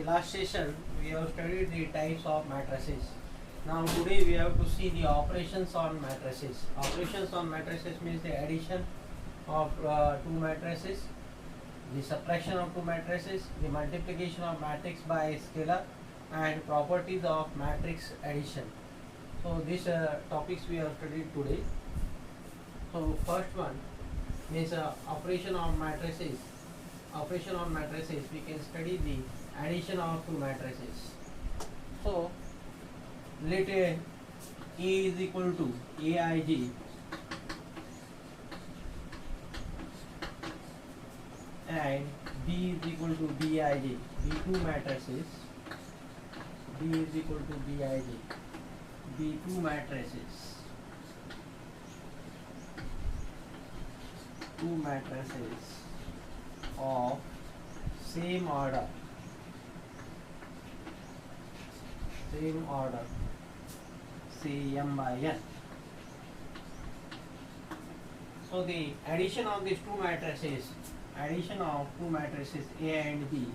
last session we have studied the types of matrices. Now today we have to see the operations on matrices. Operations on matrices means the addition of two matrices, the subtraction of two matrices, the multiplication of matrix by a scalar, and properties of matrix addition. So these topics we have studied today. So first one means operation on matrices. Operation on matrices, we can study the addition of two matrices. So let A is equal to Aij and B is equal to Bij. The two matrices, B is equal to Bij. The two matrices of same order, say m by n. So the addition of these two matrices, addition of two matrices A and B,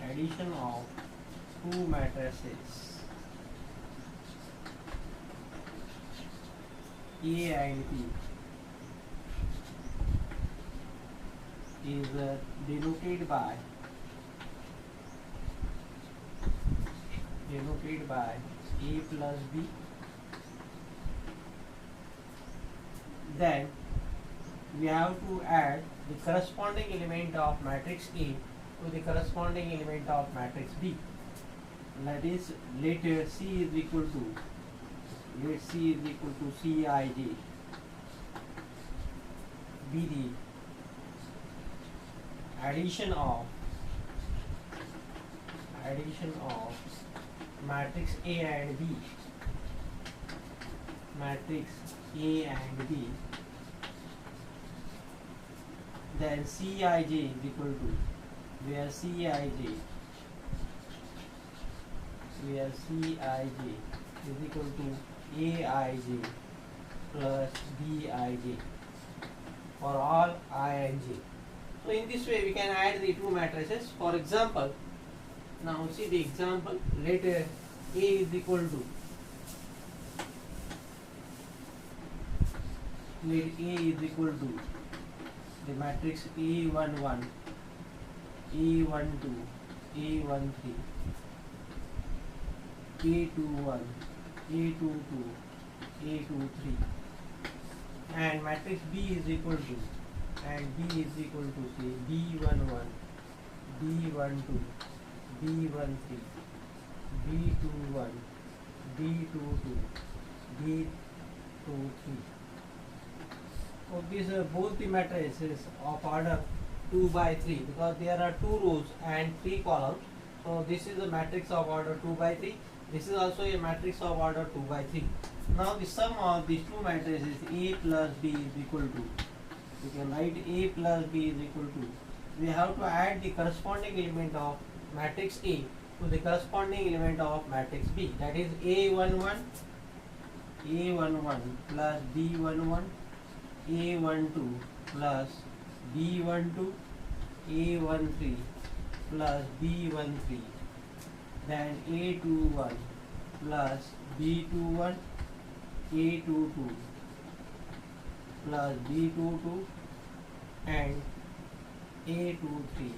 addition of two matrices A and B is denoted by A plus B. Then we have to add the corresponding element of matrix A to the corresponding element of matrix B. That is, let C is equal to Cij be the addition of matrix A and B, then Cij is equal to, where Cij is equal to Aij plus Bij for all I and j. So in this way we can add the two matrices. For example, now see the example. Let A is equal to, the matrix A11, A12, A13, A21, A22, A23, and matrix B is equal to, say B11, B12, B13, B21, B22, B23. So these are both the matrices of order 2 by 3, because there are 2 rows and 3 columns. So this is a matrix of order 2 by 3. This is also a matrix of order 2 by 3. Now the sum of these two matrices A plus B is equal to, we can write A plus B is equal to, we have to add the corresponding element of matrix A to the corresponding element of matrix B. That is A11 plus B11, A12 plus B12, A13 plus B13, then A21 plus B21, A22 plus B22, and A23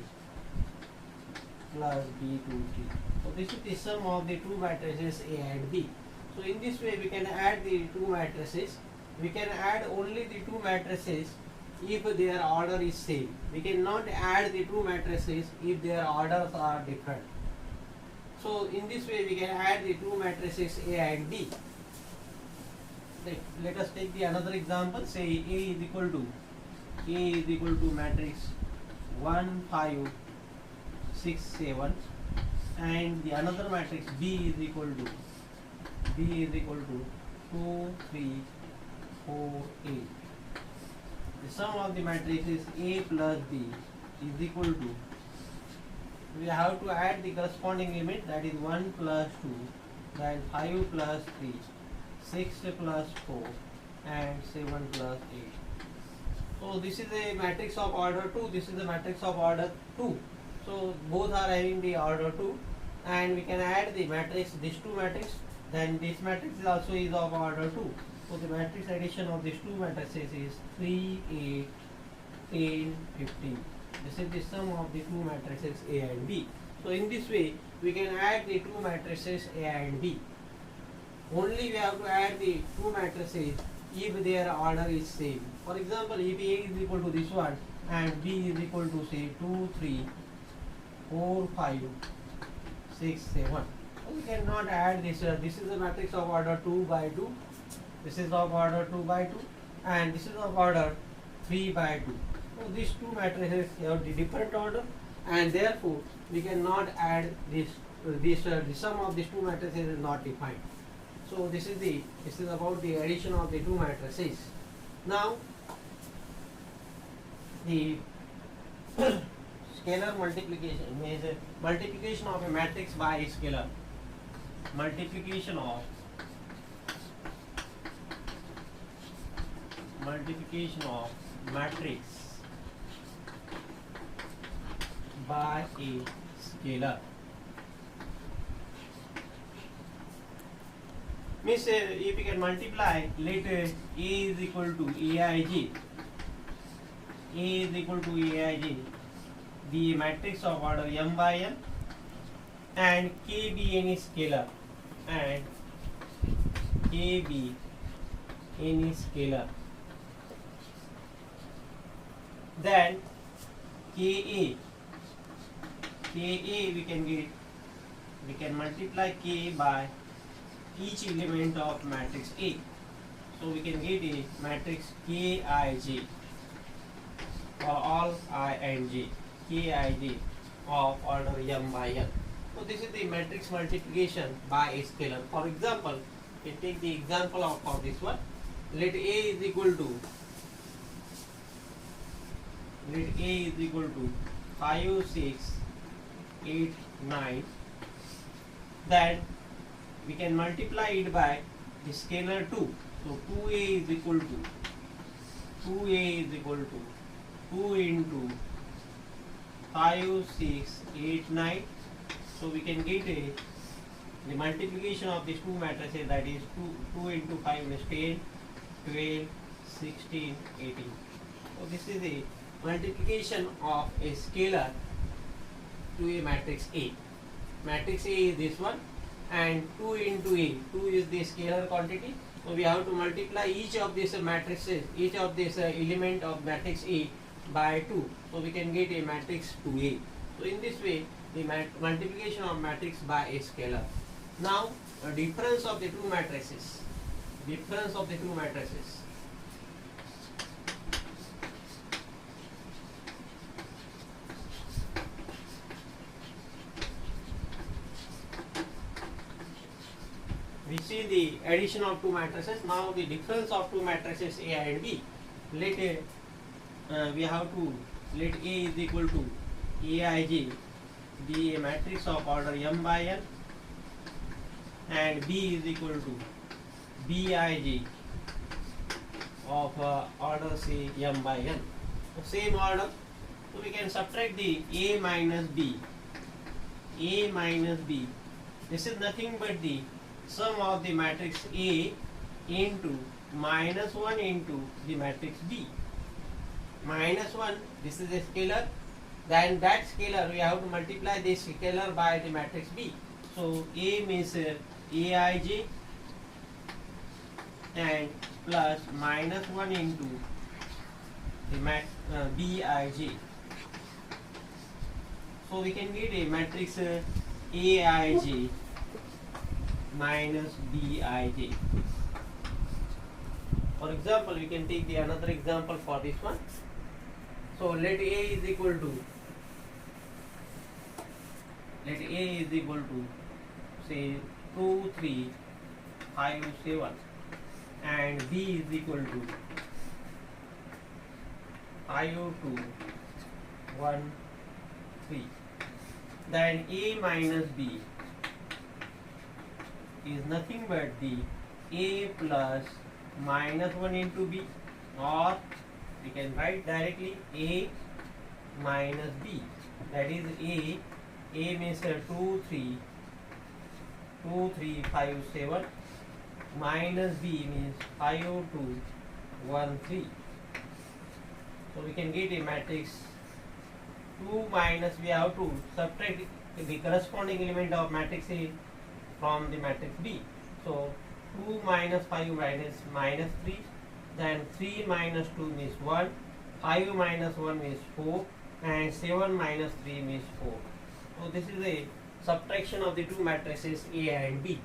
plus B23. So this is the sum of the two matrices A and B. So in this way we can add the two matrices. We can add only the two matrices if their order is same. We cannot add the two matrices if their orders are different. So in this way we can add the two matrices A and B. Let us take the another example. Say A is equal to matrix 1, 5, 6, 7, and the another matrix B is equal to 2, 3, 4, 8. The sum of the matrices A plus B is equal to, we have to add the corresponding element, that is 1 plus 2, then 5 plus 3, 6 plus 4, and 7 plus 8. So this is a matrix of order 2, this is the matrix of order 2. So both are having the order 2, and we can add the matrix, these two matrix, then this matrix is also is of order 2. So the matrix addition of these two matrices is 3, 8, 10, 15. This is the sum of the two matrices A and B. So in this way we can add the two matrices A and B. Only we have to add the two matrices if their order is same. For example, if A is equal to this one and B is equal to say 2, 3, 4, 5, 6, 7. So we cannot add this. This is the matrix of order 2 by 2. This is of order 2 by 2, and this is of order 3 by 2. So these two matrices have the different order, and therefore we cannot add this. The sum of these two matrices is not defined. So this is about the addition of the two matrices. Now the scalar multiplication means multiplication of a matrix by a scalar. Multiplication of matrix by a scalar means if we can multiply, let A is equal to Aij, A is equal to Aij, the matrix of order m by n, and K be any scalar, and K be any scalar, then Ka we can multiply K by each element of matrix A. So we can get a matrix Kij for all I and j, Kij of order m by n. So this is the matrix multiplication by a scalar. For example, we take the example of this one. Let A is equal to 5, 6, 8, 9. Then we can multiply it by the scalar 2. So 2A is equal to 2 into 5, 6, 8, 9. So we can get the multiplication of these two matrices, that is 2 into 5 is 10, 12, 16, 18. So this is the multiplication of a scalar to a matrix A. Matrix A is this one, and 2 into A, 2 is the scalar quantity. So we have to multiply each of these matrices, each of this element of matrix A by 2. So we can get a matrix 2A. So in this way, the multiplication of matrix by a scalar. Now, difference of the two matrices. Difference of the two matrices. We see the addition of two matrices. Now the difference of two matrices A and B. Let we have to let A is equal to Aij be a matrix of order m by n, and B is equal to Bij of order say m by n. So same order. So we can subtract the A minus B. A minus B. This is nothing but the sum of the matrix A into minus 1 into the matrix B. Minus 1, this is a scalar, then that scalar we have to multiply this scalar by the matrix B. So A means Aij and plus minus 1 into the Bij. So we can get a matrix Aij minus Bij. For example, we can take the another example for this one. So let A is equal to say 2, 3, 5, 7, and B is equal to 5, 2, 1, 3. Then A minus B is nothing but the A plus minus 1 into B, or we can write directly A minus B. That is A means 2 3 2 3 5 7 minus B means 5 2 1 3. So we can get a matrix 2 minus, we have to subtract the corresponding element of matrix A from the matrix B. So 2 minus 5 minus 3, then 3 minus 2 means 1, 5 minus 1 means 4, and 7 minus 3 means 4. So this is a subtraction of the two matrices A and B.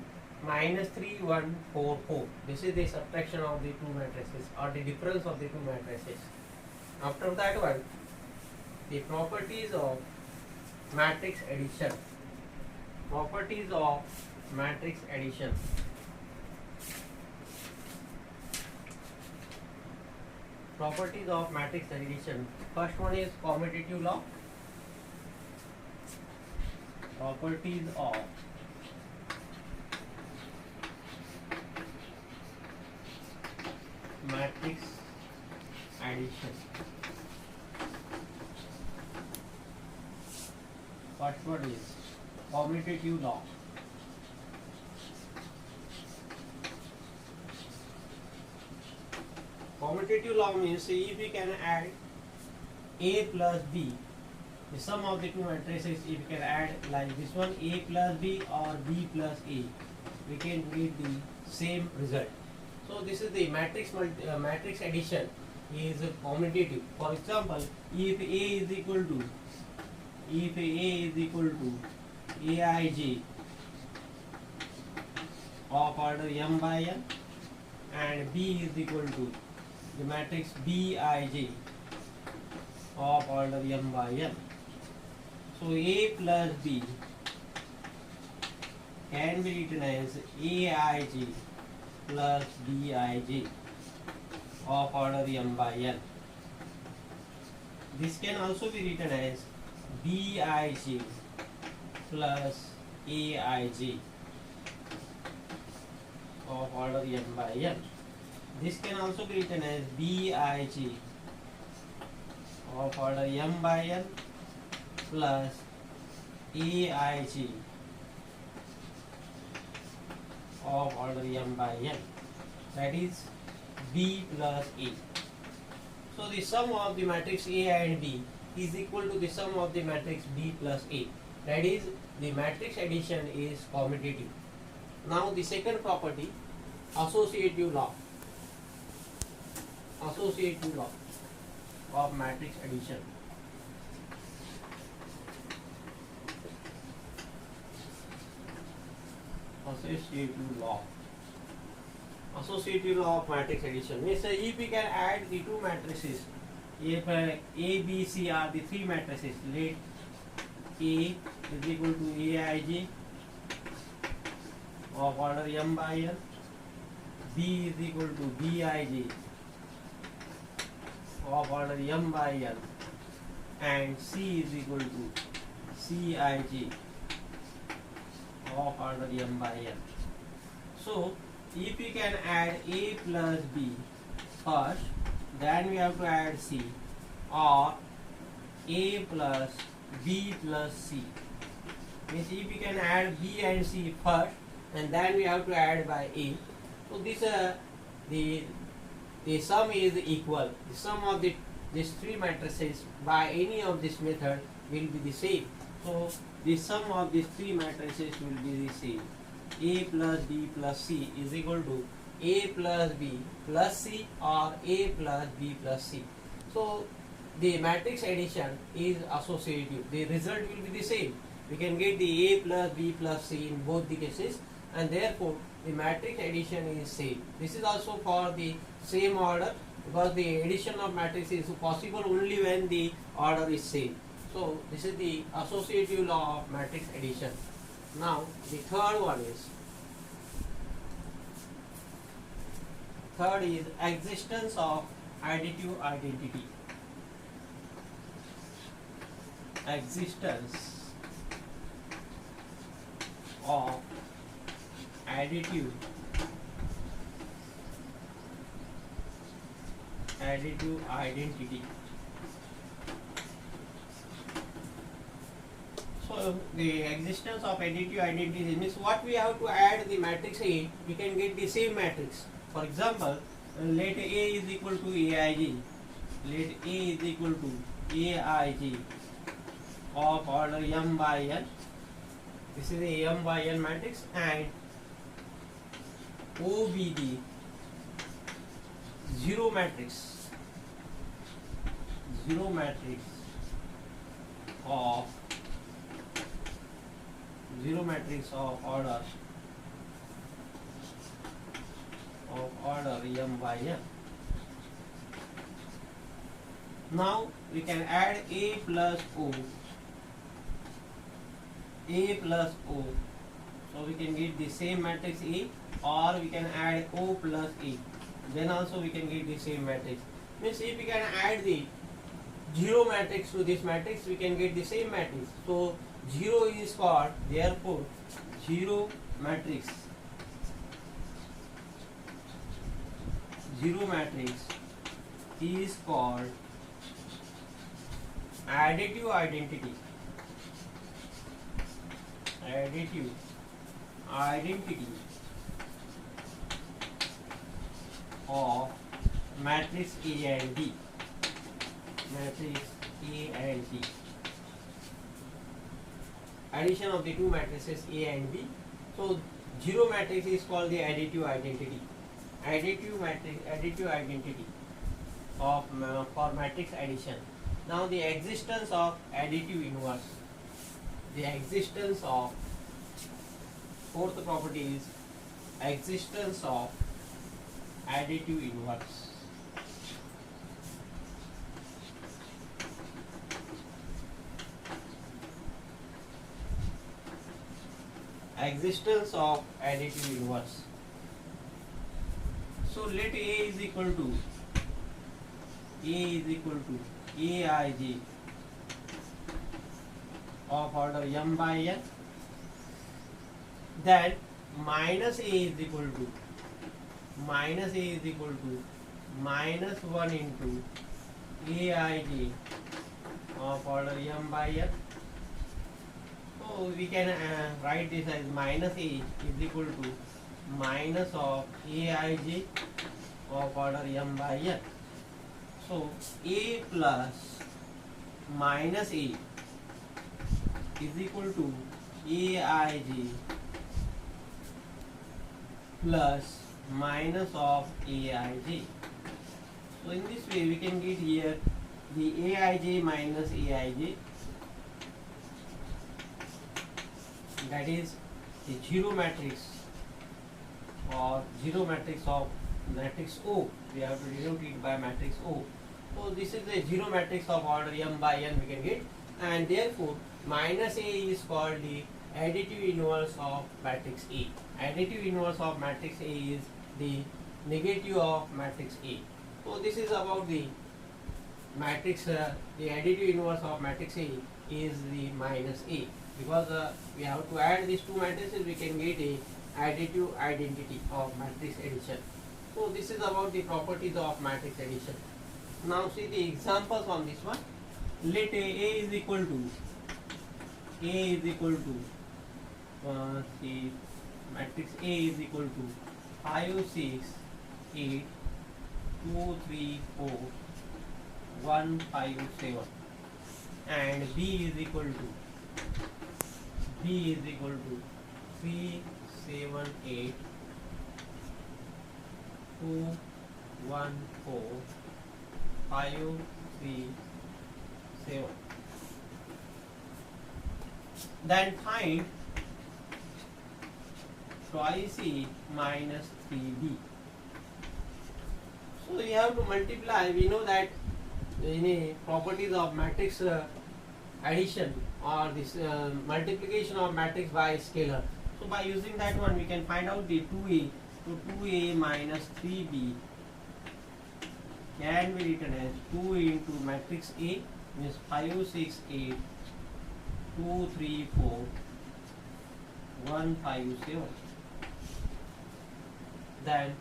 Minus 3 1 4 4. This is the subtraction of the two matrices, or the difference of the two matrices. After that one, the properties of matrix addition. Properties of matrix addition. Properties of matrix addition. First one is commutative law. Properties of matrix addition. First one is commutative law. Commutative law means if we can add A plus B, the sum of the two matrices, if we can add like this one, A plus B or B plus A, we can get the same result. So this is the matrix addition is commutative. For example, if A is equal to Aij of order m by n, and B is equal to the matrix Bij of order m by n. So A plus B can be written as Aij plus Bij of order m by n. This can also be written as Bij plus Aij of order m by n. This can also be written as Bij of order m by n plus Aij of order m by n. That is B plus A. So the sum of the matrix A and B is equal to the sum of the matrix B plus A. That is, the matrix addition is commutative. Now the second property, associative law. Associative law of matrix addition. Associative law. Associative law of matrix addition means if we can add the two matrices, if A, B, C are the three matrices, let A is equal to Aij of order m by n, B is equal to Bij of order m by n, and C is equal to Cij of order m by n. So if we can add A plus B first, then we have to add C, or A plus B plus C. Means if we can add B and C first, and then we have to add by A. So this the sum is equal. The sum of these three matrices by any of this method will be the same. So the sum of these three matrices will be the same. A plus B plus C is equal to A plus B plus C or A plus B plus C. So the matrix addition is associative. The result will be the same. We can get the A plus B plus C in both the cases, and therefore the matrix addition is same. This is also for the same order, because the addition of matrix is possible only when the order is same. So this is the associative law of matrix addition. Now the third is existence of additive identity. Existence of additive additive identity. So the existence of additive identity means what we have to add the matrix A, we can get the same matrix. For example, let A is equal to AIG. Let A is equal to AIG of order m by n. This is a m by n matrix, and O be the zero matrix of order m by n. Now we can add A plus O, so we can get the same matrix A, or we can add O plus A, then also we can get the same matrix. Means if we can add the 0 matrix to this matrix, we can get the same matrix. So 0 is called, therefore 0 matrix is called additive identity of matrix A and D. Addition of the two matrices A and B. So 0 matrix is called the additive identity. Additive identity of for matrix addition. Now the existence of additive inverse. Fourth property is existence of additive inverse. Existence of additive inverse. So let A is equal to AIG of order m by n. Then minus A is equal to minus 1 into AIG of order m by n. So we can write this as minus A is equal to minus of AIG of order m by n. So A plus minus A is equal to AIG plus minus of AIG. So in this way we can get here the AIG minus AIG, that is the 0 matrix or 0 matrix of matrix O. We have to denote it by matrix O. So this is the 0 matrix of order m by n we can get, and therefore minus A is called the additive inverse of matrix A. Additive inverse of matrix A is the negative of matrix A. So this is about the matrix, the additive inverse of matrix A is the minus A, because we have to add these two matrices, we can get a additive identity of matrix addition. So this is about the properties of matrix addition. Now see the examples on this one. Let A is equal to see matrix A is equal to 5, 6, 8, 2, 3, 4, 1, 5, 7, and B is equal to 3, 7, 8, 2, 1, 4, 5, 3, 7. Then find twice A minus 3B. So we have to multiply. We know that in a properties of matrix addition or this multiplication of matrix by scalar. So by using that one we can find out the 2A. So 2A minus 3B can be written as 2 into matrix A, means 5, 6, 8, 2, 3, 4, 1, 5, 7. Then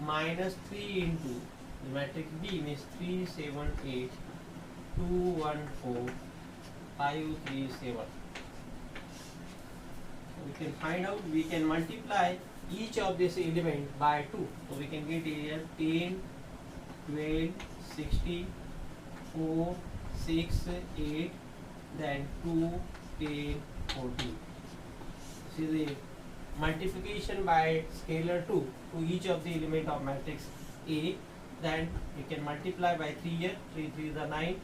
minus 3 into The matrix B means 3, 7, 8, 2, 1, 4, 5, 3, 7. So we can find out, we can multiply each of this element by 2. So we can get here 10, 12, 16, 4, 6, 8, then 2, 10, 14. This is the multiplication by scalar 2 to each of the element of matrix A. Then we can multiply by 3 here. 3 3 is the 9,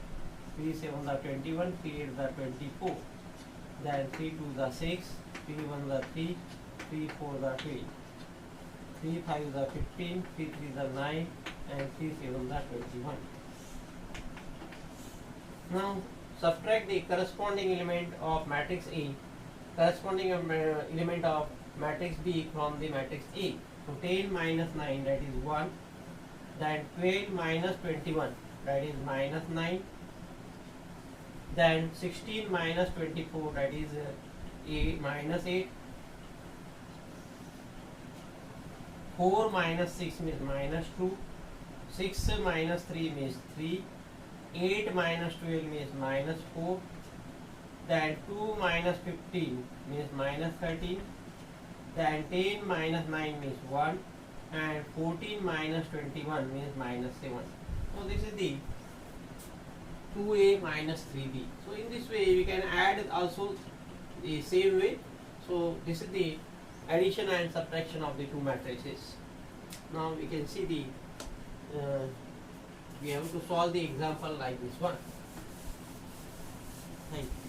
3 7 the 21, 3 8 the 24. Then 3 2 the 6, 3 1 the 3, 3 4 the 12, 3 5 the 15, 3 3 the 9, and 3 7 the 21. Now subtract the corresponding element of matrix A, corresponding element of matrix B from the matrix A. So 10 minus 9, that is 1. Then 12 minus 21, that is minus 9. Then 16 minus 24, that is minus 8. 4 minus 6 means minus 2. 6 minus 3 means 3. 8 minus 12 means minus 4. Then 2 minus 15 means minus 13. Then 10 minus 9 means 1. And 14 minus 21 means minus 7. So this is the 2a minus 3b. So in this way we can add also the same way. So this is the addition and subtraction of the two matrices. Now we can see the we have to solve the example like this one. Thank you.